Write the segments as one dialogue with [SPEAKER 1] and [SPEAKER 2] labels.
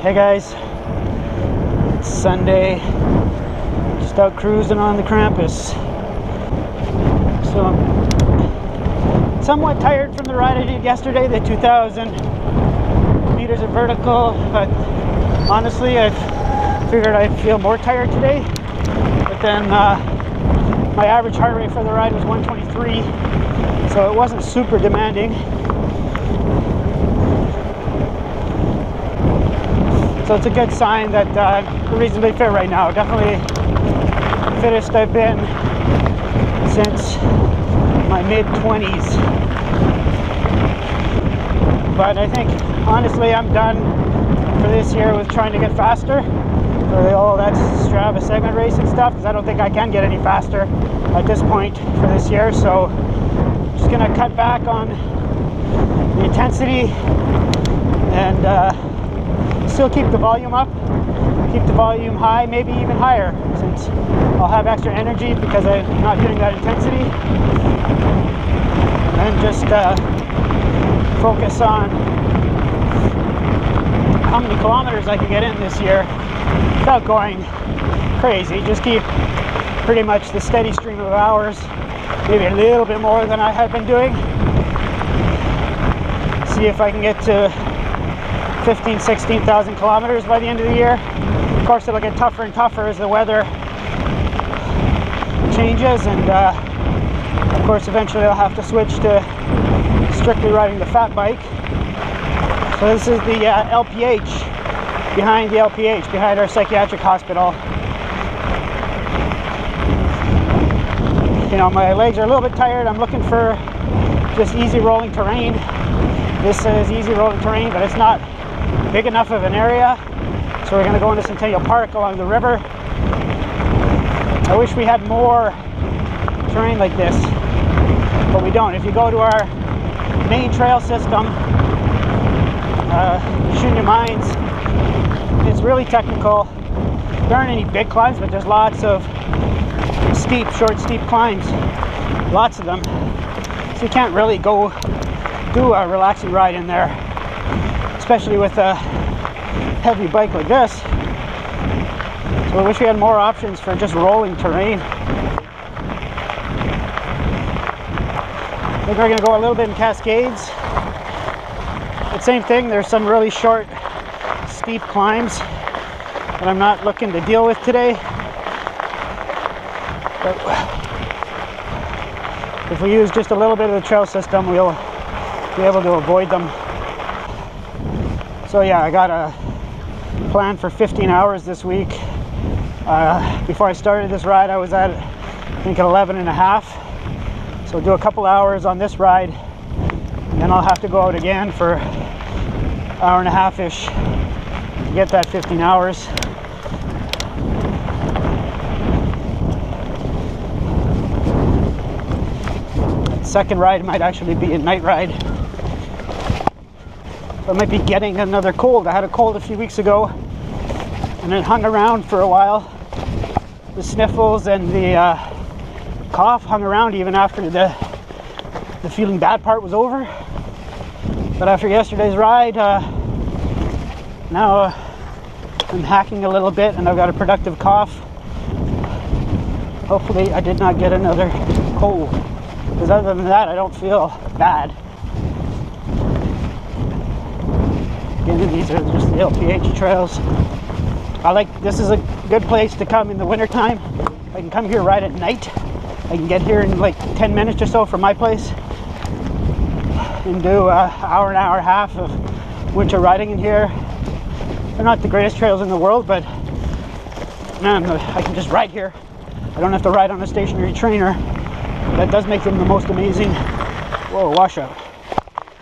[SPEAKER 1] Hey guys, it's Sunday, just out cruising on the Krampus. So I'm somewhat tired from the ride I did yesterday, the 2,000 meters of vertical, but honestly I figured I'd feel more tired today. But then my average heart rate for the ride was 123, so it wasn't super demanding. So it's a good sign that I'm reasonably fit right now. Definitely the fittest I've been since my mid-20s. But I think, honestly, I'm done for this year with trying to get faster for all that Strava segment race and stuff, because I don't think I can get any faster at this point for this year. So I'm just gonna cut back on the intensity and still keep the volume up, keep the volume high, maybe even higher, since I'll have extra energy because I'm not doing that intensity. And just focus on how many kilometers I can get in this year without going crazy. Just keep pretty much the steady stream of hours, maybe a little bit more than I have been doing. See if I can get to 15,000, 16,000 kilometers by the end of the year. Of course, it'll get tougher and tougher as the weather changes, and of course, eventually I'll have to switch to strictly riding the fat bike. So this is the LPH, behind our psychiatric hospital. You know, my legs are a little bit tired. I'm looking for just easy rolling terrain. This is easy rolling terrain, but it's not big enough of an area, so we're going to go into Centennial Park along the river. I wish we had more terrain like this, but we don't. If you go to our main trail system, Shunya Mines, it's really technical. There aren't any big climbs, but there's lots of short steep climbs, lots of them, so you can't really go do a relaxing ride in there, especially with a heavy bike like this. So I wish we had more options for just rolling terrain. I think we're going to go a little bit in Cascades. But same thing, there's some really short, steep climbs that I'm not looking to deal with today. But if we use just a little bit of the trail system, we'll be able to avoid them. So yeah, I got a plan for 15 hours this week. Before I started this ride, I was at, I think, 11 and a half. So do a couple hours on this ride, and then I'll have to go out again for an hour and a half-ish to get that 15 hours. Second ride might actually be a night ride. I might be getting another cold. I had a cold a few weeks ago, and it hung around for a while. The sniffles and the cough hung around even after the feeling bad part was over. But after yesterday's ride, now I'm hacking a little bit, and I've got a productive cough. Hopefully I did not get another cold, because other than that, I don't feel bad. Again, these are just the LPH trails. This is a good place to come in the winter time. I can come here right at night. I can get here in like 10 minutes or so from my place and do an hour and a half of winter riding in here. They're not the greatest trails in the world, but man, I can just ride here. I don't have to ride on a stationary trainer. That does make them the most amazing. Whoa, washout.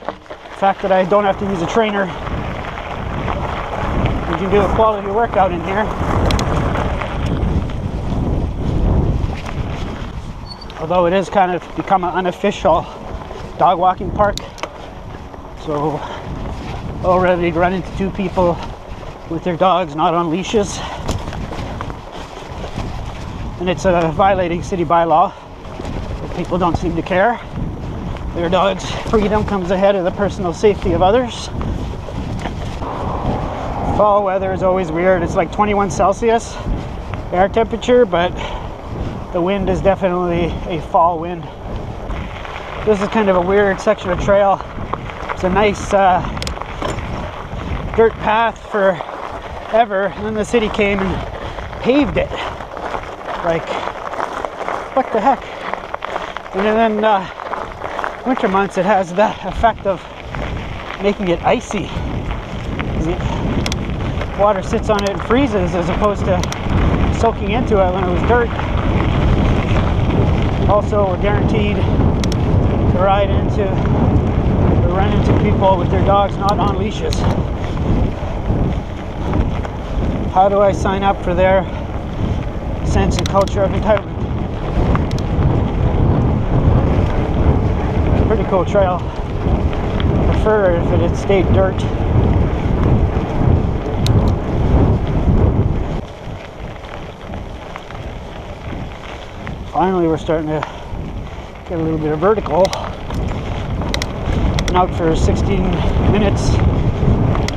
[SPEAKER 1] The fact that I don't have to use a trainer, you can do a quality workout in here. Although it is kind of become an unofficial dog walking park, so already run into two people with their dogs not on leashes, and it's violating city bylaw. But people don't seem to care. Their dog's freedom comes ahead of the personal safety of others. Fall weather is always weird. It's like 21 Celsius air temperature, but the wind is definitely a fall wind. This is kind of a weird section of trail. It's a nice dirt path forever, and then the city came and paved it. Like, what the heck? And then winter months, it has the effect of making it icy. The water sits on it and freezes as opposed to soaking into it when it was dirt. Also, we're guaranteed to ride into or run into people with their dogs not on leashes. How do I sign up for their sense and culture of entitlement? It's a pretty cool trail. I prefer if it had stayed dirt. Finally, we're starting to get a little bit of vertical. Been out for 16 minutes.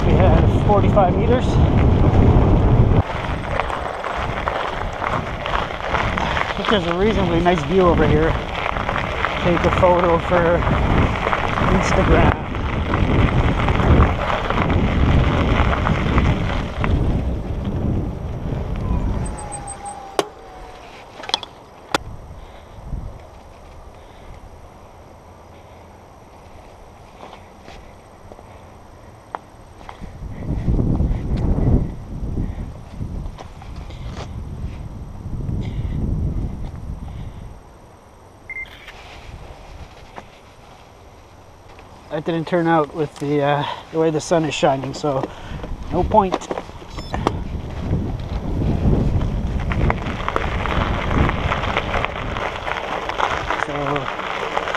[SPEAKER 1] We had 45 meters. I think there's a reasonably nice view over here. Take a photo for Instagram. That didn't turn out with the way the sun is shining, so no point. So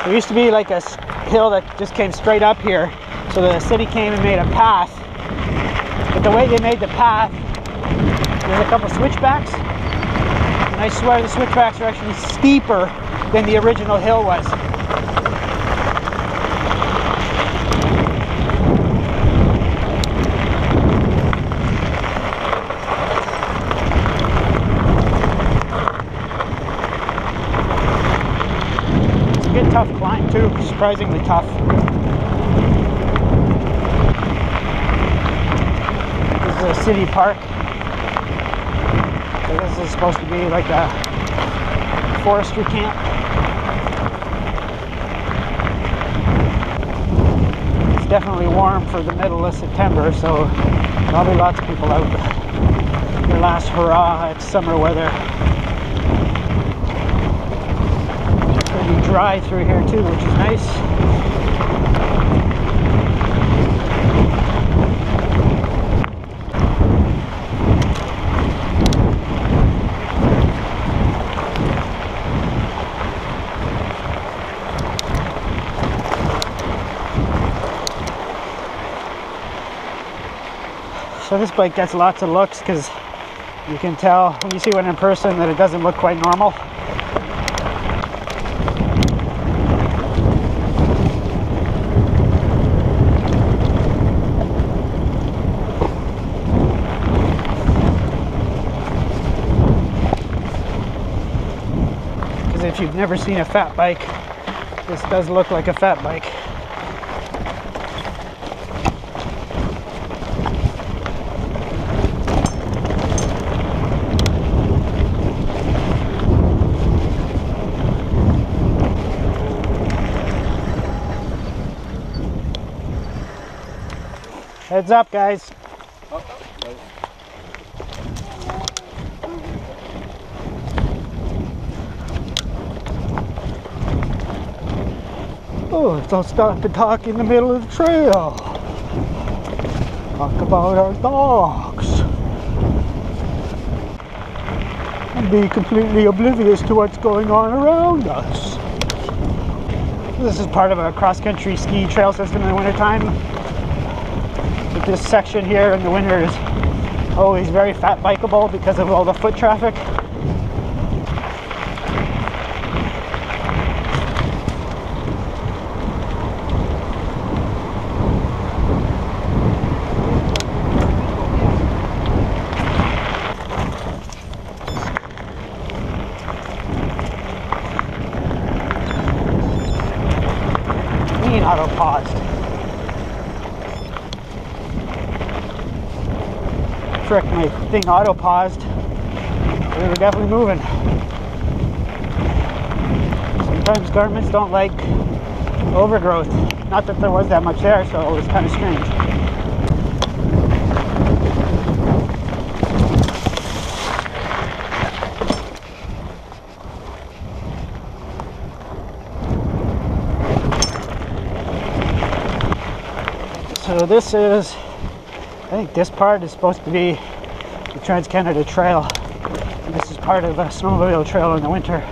[SPEAKER 1] there used to be like a hill that just came straight up here, so the city came and made a path. But the way they made the path, there's a couple switchbacks, and I swear the switchbacks are actually steeper than the original hill was. Tough climb too, surprisingly tough. This is a city park. So this is supposed to be like a forestry camp. It's definitely warm for the middle of September, so probably lots of people out. Their last hurrah at summer weather. Dry through here too, which is nice. So this bike gets lots of looks because you can tell when you see one in person that it doesn't look quite normal. If you've never seen a fat bike, this does look like a fat bike. Heads up, guys. Oh, let's all stop and talk in the middle of the trail. Talk about our dogs. And be completely oblivious to what's going on around us. This is part of a cross-country ski trail system in the wintertime. But this section here in the winter is always very fat bikeable because of all the foot traffic. frick, my thing auto paused. We were definitely moving. Sometimes garments don't like overgrowth. Not that there was that much there, so it was kind of strange. So this is, I think this part is supposed to be the Trans-Canada Trail. And this is part of a snowmobile trail in the winter.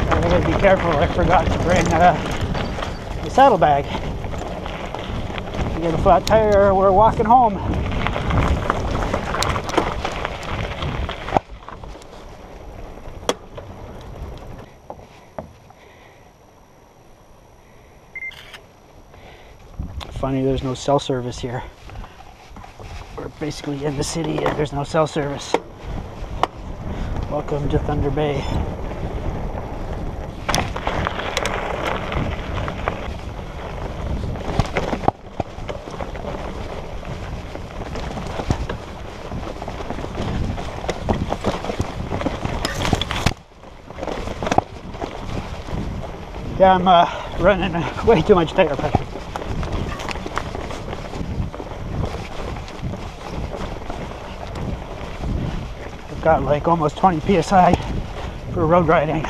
[SPEAKER 1] I gotta be careful, I forgot to bring the saddlebag. We get a flat tire, we're walking home. Funny, there's no cell service here. We're basically in the city and there's no cell service. Welcome to Thunder Bay. Yeah, I'm running way too much tire pressure. Got like almost 20 psi for road riding.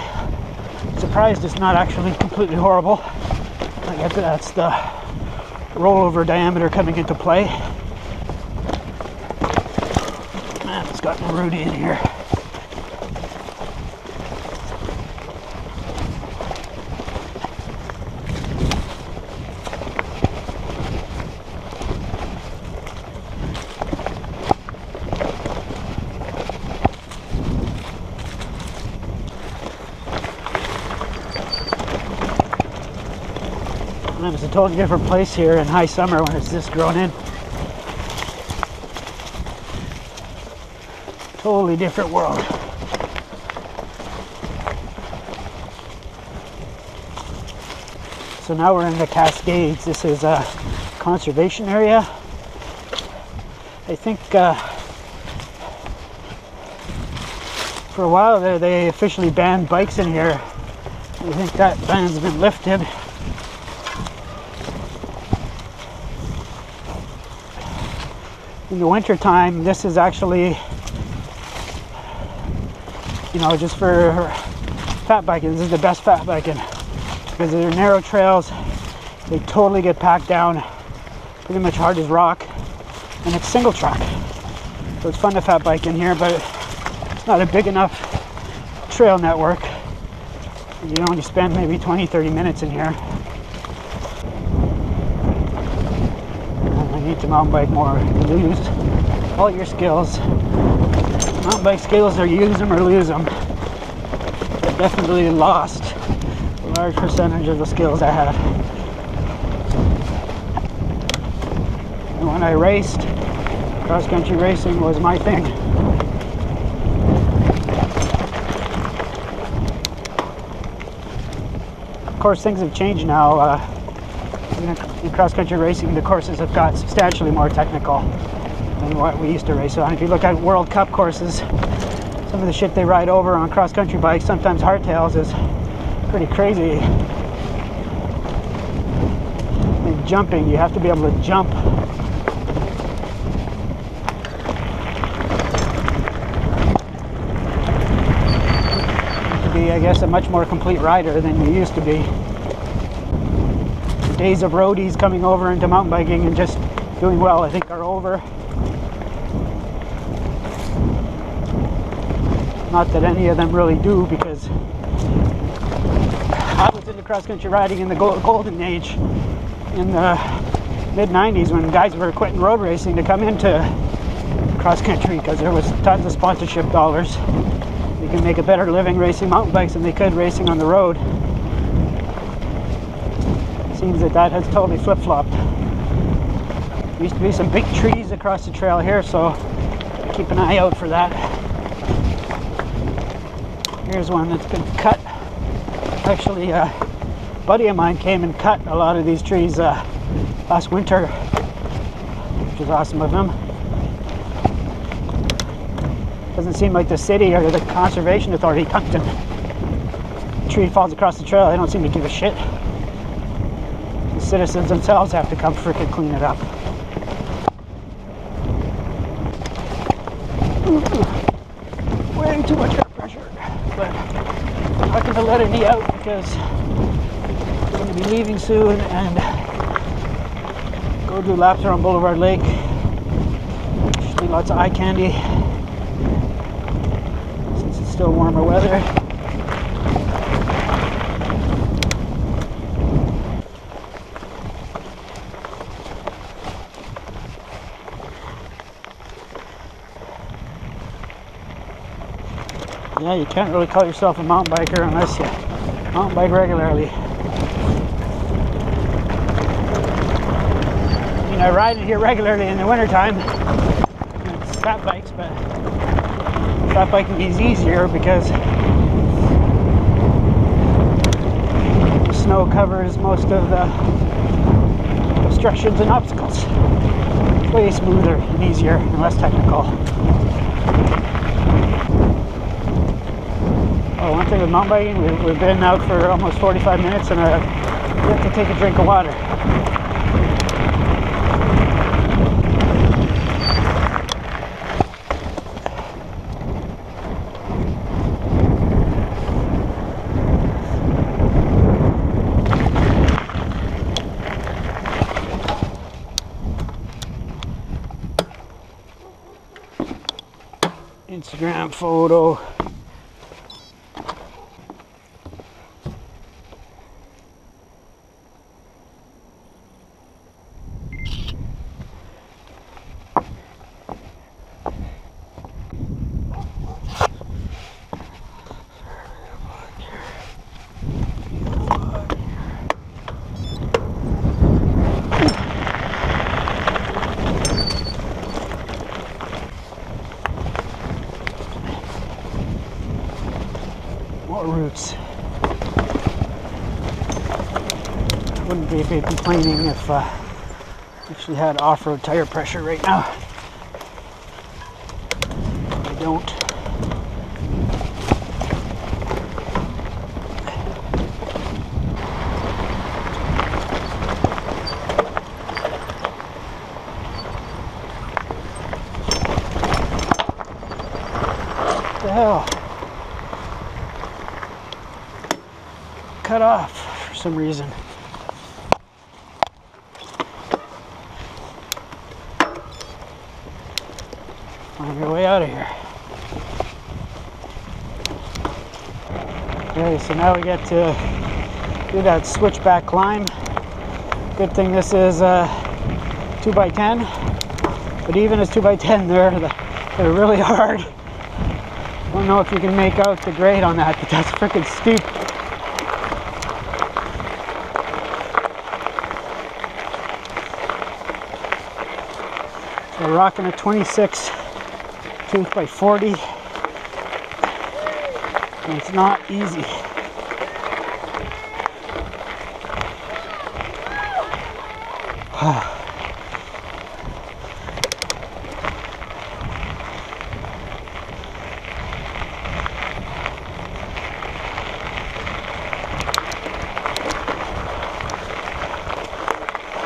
[SPEAKER 1] Surprised it's not actually completely horrible. I guess that's the rollover diameter coming into play. Man, it's got Rudy in here. It's a totally different place here in high summer when it's this grown in. Totally different world. So now we're in the Cascades. This is a conservation area. I think for a while there they officially banned bikes in here. I think that ban's been lifted. In the winter time, this is actually, you know, just for fat biking. This is the best fat biking because they're narrow trails. They totally get packed down, pretty much hard as rock, and it's single track. So it's fun to fat bike in here, but it's not a big enough trail network. You only spend maybe 20-30 minutes in here. Need to mountain bike more. You lose all your skills. Mountain bike skills are use them or lose them. I definitely lost a large percentage of the skills I had. And when I raced, cross-country racing was my thing. Of course, things have changed now. In cross-country racing, the courses have got substantially more technical than what we used to race on. If you look at World Cup courses, some of the shit they ride over on cross-country bikes, sometimes hardtails, is pretty crazy. And jumping, you have to be able to jump. To be, I guess, a much more complete rider than you used to be. Days of roadies coming over into mountain biking and just doing well, I think, are over. Not that any of them really do, because I was into cross-country riding in the golden age in the mid-90s when guys were quitting road racing to come into cross-country because there was tons of sponsorship dollars. They can make a better living racing mountain bikes than they could racing on the road. Seems that has totally flip-flopped. There used to be some big trees across the trail here, so keep an eye out for that. Here's one that's been cut. Actually, a buddy of mine came and cut a lot of these trees last winter, which was awesome of him. Doesn't seem like the city or the conservation authority comes to. A tree falls across the trail, they don't seem to give a shit. The citizens themselves have to come freaking clean it up. Way too much air pressure, but I'm not going to let any out because I'm going to be leaving soon and go do laps around Boulevard Lake. Should be lots of eye candy since it's still warmer weather. Yeah, you can't really call yourself a mountain biker unless you mountain bike regularly. I mean, I ride it here regularly in the wintertime. It's fat bikes, but fat biking is easier because the snow covers most of the obstructions and obstacles. It's way smoother and easier and less technical. Oh, one thing with mountain biking, we've been out for almost 45 minutes and I have to take a drink of water. Instagram photo. More roots. I wouldn't be complaining if actually had off-road tire pressure right now. I don't. What the hell? Cut off for some reason. Find your way out of here. Okay, so now we get to do that switchback climb. Good thing this is 2x10, but even as 2x10, they're really hard. I don't know if you can make out the grade on that, but that's freaking steep. We're rocking a 26 2x40, and it's not easy.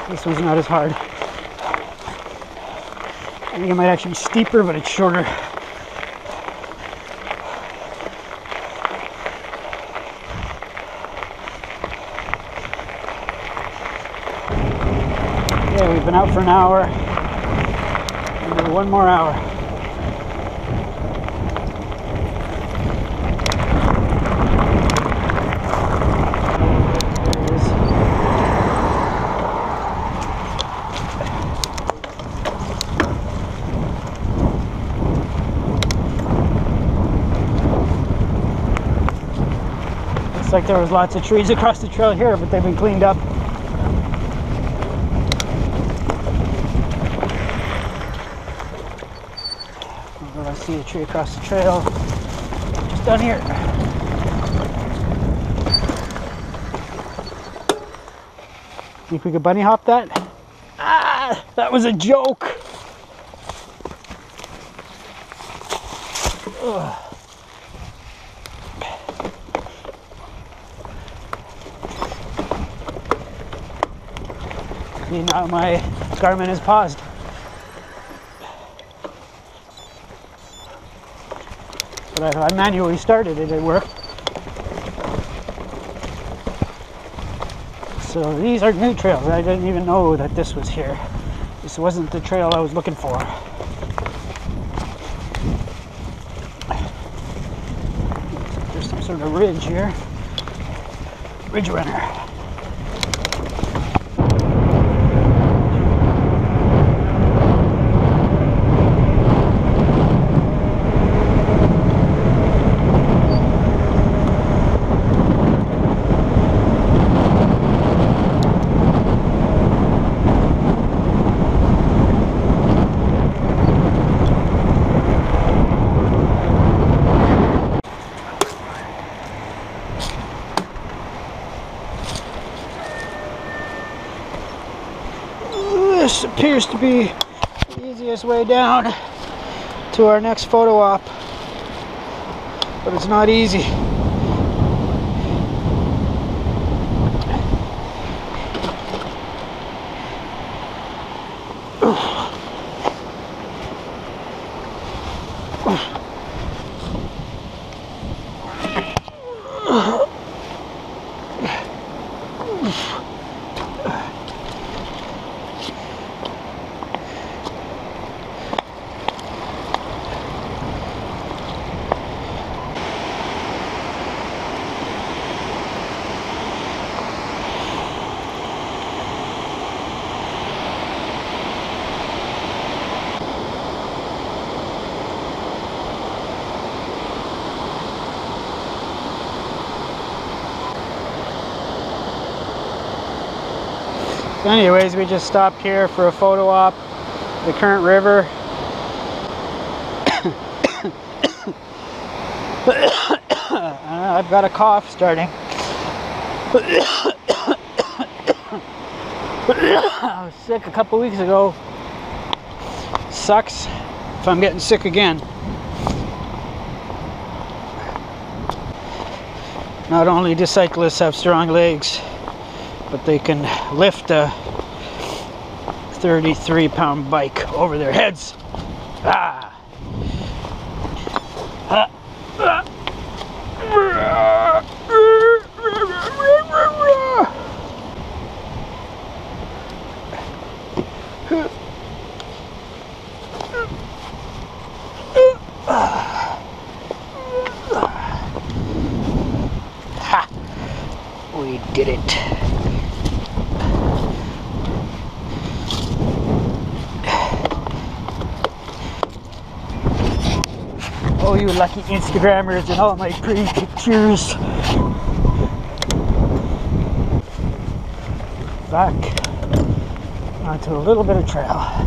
[SPEAKER 1] This one's not as hard. I think it might actually be steeper, but it's shorter. Okay, we've been out for an hour. And one more hour. There it is. Looks like there was lots of trees across the trail here, but they've been cleaned up. I see a tree across the trail, just down here. Think we could bunny hop that? Ah, that was a joke. Ugh. See, now my Garmin is paused. But I manually started it, it worked. So these are new trails. I didn't even know that this was here. This wasn't the trail I was looking for. There's some sort of ridge here. Ridge runner. This appears to be the easiest way down to our next photo op, but it's not easy. Anyways, we just stopped here for a photo op, the current river. I've got a cough starting. I was sick a couple weeks ago. Sucks if I'm getting sick again. Not only do cyclists have strong legs, but they can lift a 33-pound bike over their heads. Ah. Ha! We did it. Oh, you lucky Instagrammers and all my pretty pictures. Back onto a little bit of trail.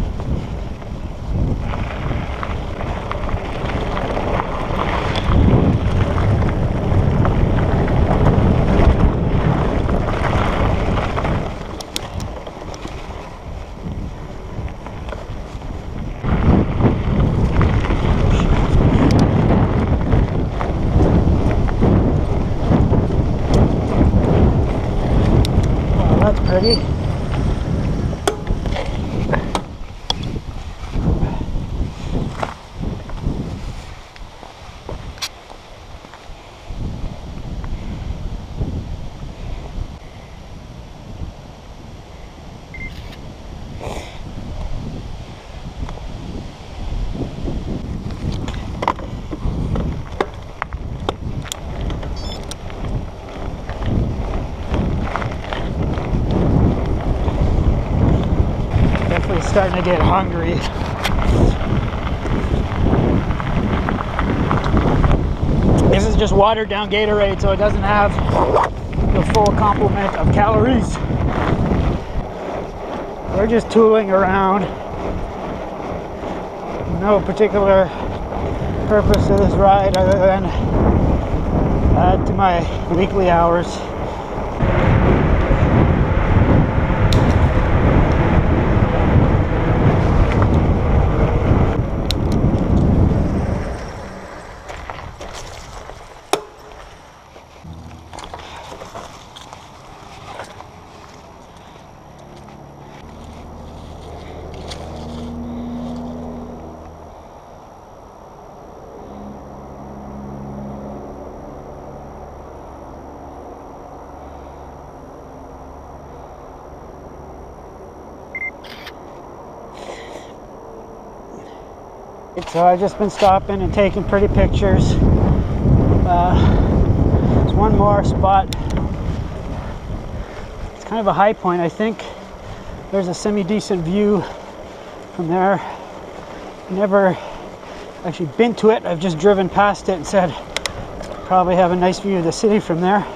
[SPEAKER 1] Pretty. Starting to get hungry. This is just watered down Gatorade, so it doesn't have the full complement of calories. We're just tooling around. No particular purpose to this ride other than add to my weekly hours. So I've just been stopping and taking pretty pictures. There's one more spot. It's kind of a high point, I think. There's a semi-decent view from there. Never actually been to it. I've just driven past it and said probably have a nice view of the city from there.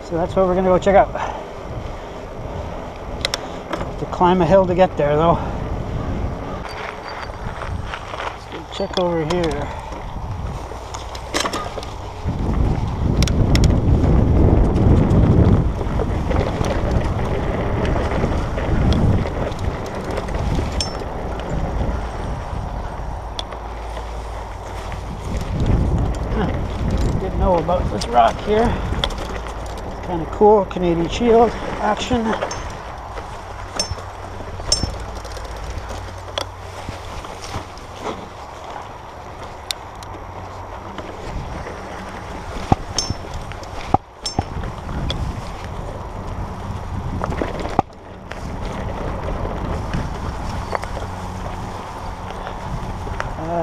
[SPEAKER 1] So that's what we're gonna go check out. Have to climb a hill to get there though. Let's go check over here. Didn't know about this rock here. It's kind of cool. Canadian Shield action.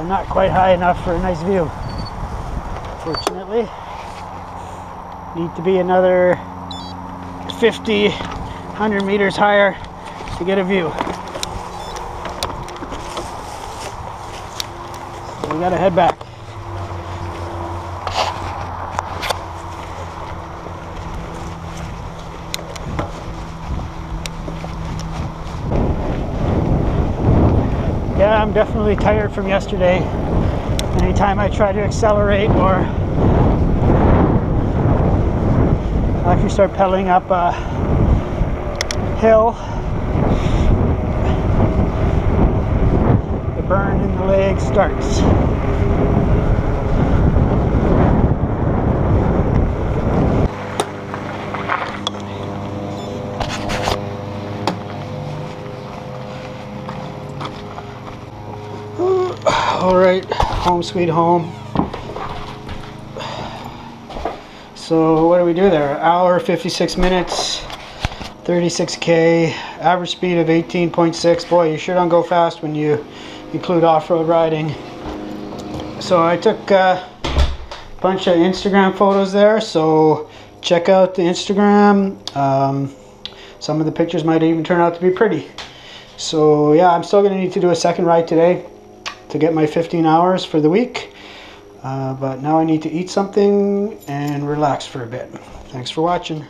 [SPEAKER 1] Not quite high enough for a nice view. Fortunately, need to be another 50, 100 meters higher to get a view. So we gotta head back. Yeah, I'm definitely tired from yesterday. Anytime I try to accelerate or actually start pedaling up a hill, the burn in the leg starts. All right, home sweet home. So what do we do there? Hour, 56 minutes, 36K, average speed of 18.6. Boy, you sure don't go fast when you include off-road riding. So I took a bunch of Instagram photos there, so check out the Instagram. Some of the pictures might even turn out to be pretty. So yeah, I'm still gonna need to do a second ride today to get my 15 hours for the week. But now I need to eat something and relax for a bit. Thanks for watching.